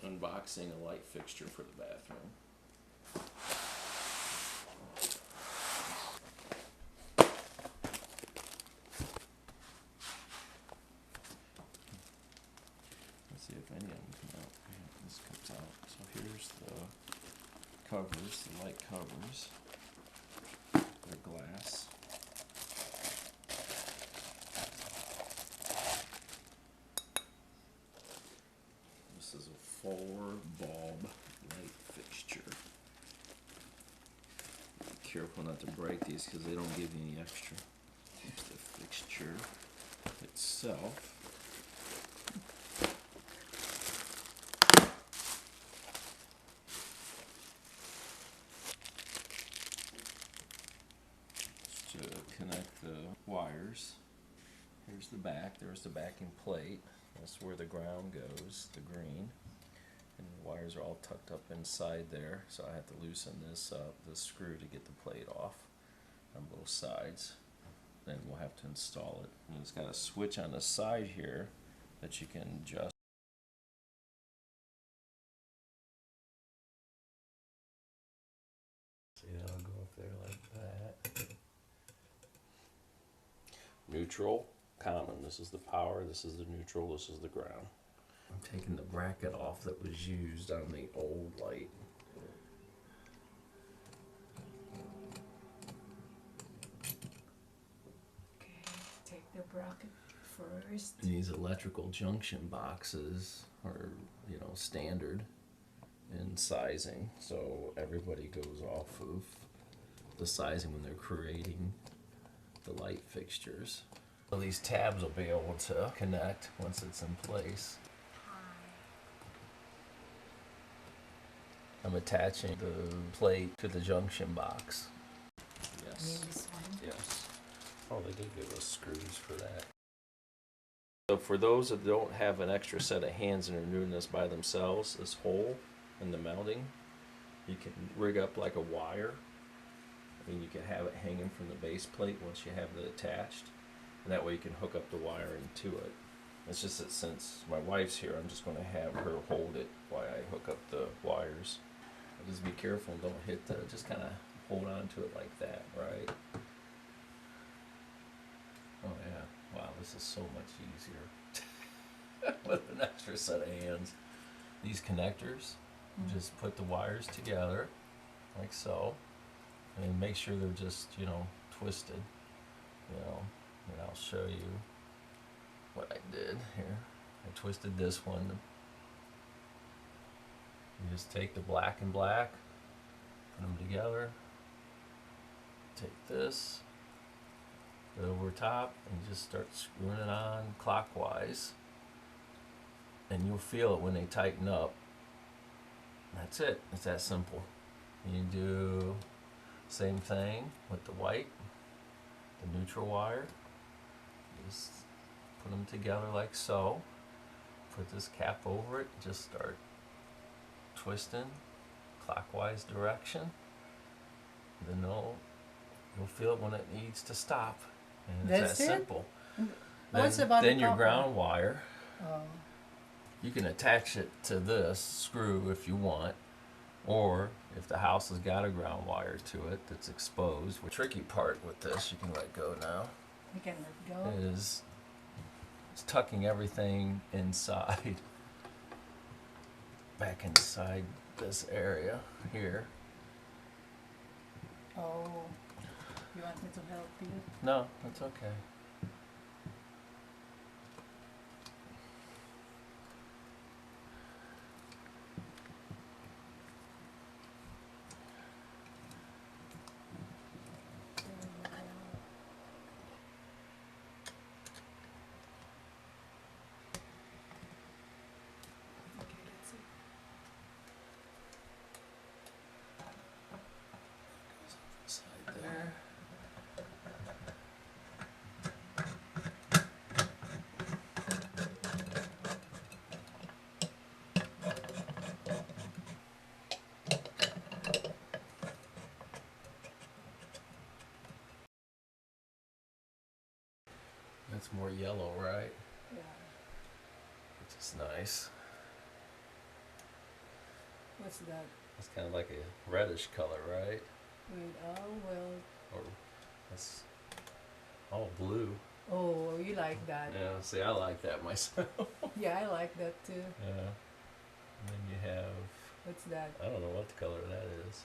unboxing a light fixture for the bathroom. Let's see if any of them come out. Yeah, this comes out. So here's the covers, the light covers. They're glass. This is a 4-bulb light fixture. Be careful not to break these because they don't give you any extra. Here's the fixture itself. To connect the wires. Here's the back. There's the backing plate. That's where the ground goes, the green. And the wires are all tucked up inside there, so I have to loosen this up, this screw, to get the plate off on both sides. Then we'll have to install it. And it's got a switch on the side here that you can adjust. See, that'll go up there like that. Neutral, common. This is the power, this is the neutral, this is the ground. I'm taking the bracket off that was used on the old light. Okay, take the bracket first. These electrical junction boxes are, you know, standard in sizing, so everybody goes off of the sizing when they're creating the light fixtures. So these tabs will be able to connect once it's in place. I'm attaching the plate to the junction box. Yes. This one. Yes. Oh, they did give us screws for that. So for those that don't have an extra set of hands and are doing this by themselves, this hole in the mounting, you can rig up like a wire. I mean, you can have it hanging from the base plate once you have it attached, and that way you can hook up the wire into it. It's just that since my wife's here, I'm just going to have her hold it while I hook up the wires. But just be careful and don't hit the, just kind of hold on to it like that, right? Oh yeah, wow, this is so much easier with an extra set of hands. These connectors, you just put the wires together like so. And make sure they're just, you know, twisted, you know, and I'll show you what I did here. I twisted this one. You just take the black and black, put them together, take this, go over top, and just start screwing it on clockwise. And you'll feel it when they tighten up. That's it. It's that simple. You do same thing with the white, the neutral wire. Just put them together like so. Put this cap over it. Just start twisting clockwise direction. Then you'll feel it when it needs to stop. And it's That's that it? simple. What's about then the your copper? ground wire, Oh. you can attach it to this screw if you want. Or if the house has got a ground wire to it that's exposed. The tricky part with this, you can let go now, You can let go. is it's tucking everything inside, back inside this area here. Oh, you want me to help you? No, that's okay. Okay, let's see. Side there. That's more yellow, right? Yeah. Which is nice. What's that? It's kind of like a reddish color, right? Wait, oh, well. Or that's all blue. Oh, you like that? Yeah, see, I like that myself. Yeah, I like that too. Yeah. And then you have, What's that? I don't know what the color that is.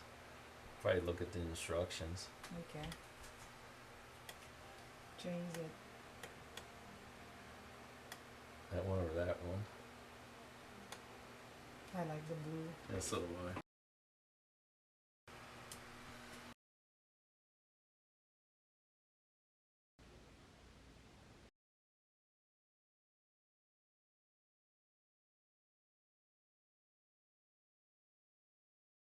Probably look at the instructions. Okay. Change it. That one or that one. I like the blue. Yeah, so do I.